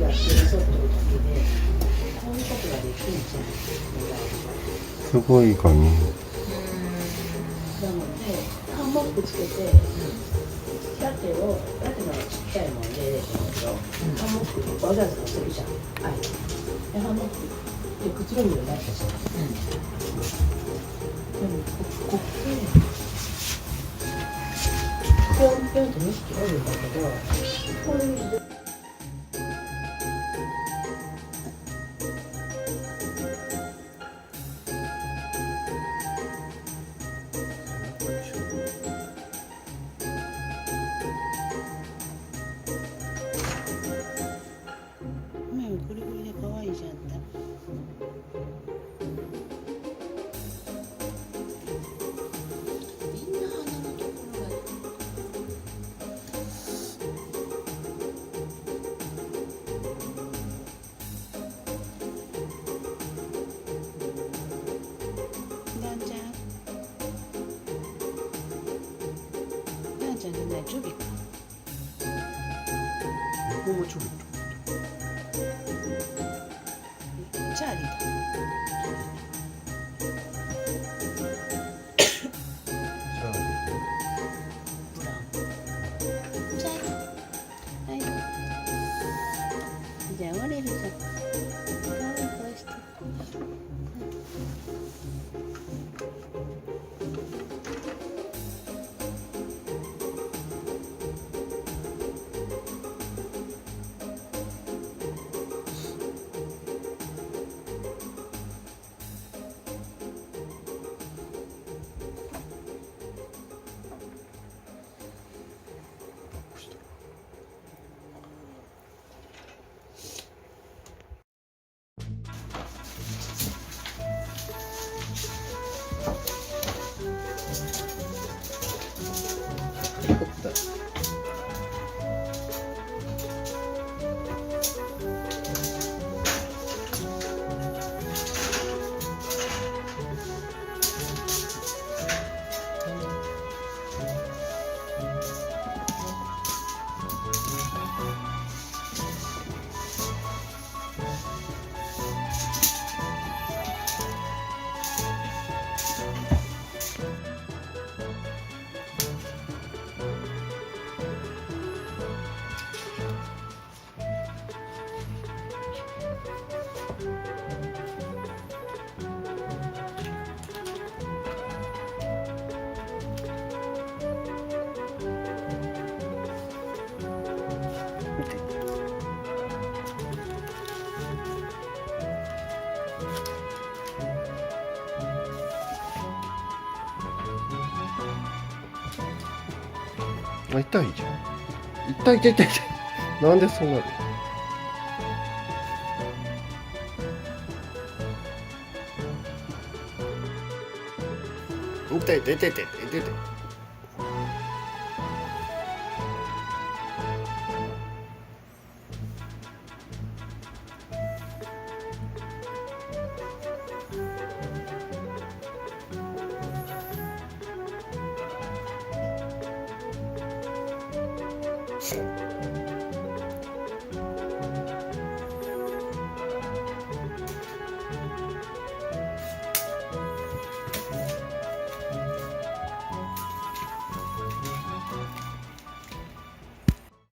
やってるソフトだけでこういうことができるんじゃないすごいかね。なのでハンモックつけてラテのちっちゃいもんでハンモックわざわざ乗せるじゃん。はい。でハンモックでくつろぐようになったじゃん。でもここでぴょんぴょんと2匹おるんだけどこれにこれで可愛いじゃん。みんな鼻のところがなんちゃんなんちゃんじゃないチョビか。ここもちょびっチャーリーだ。ブラウン。チャーリー。はい。じゃあ折れるじゃん。かわいい顔して。あ、痛いじゃん。痛い痛い痛い痛い。なんでそうなる？痛い痛い痛い痛い痛い痛い。はい。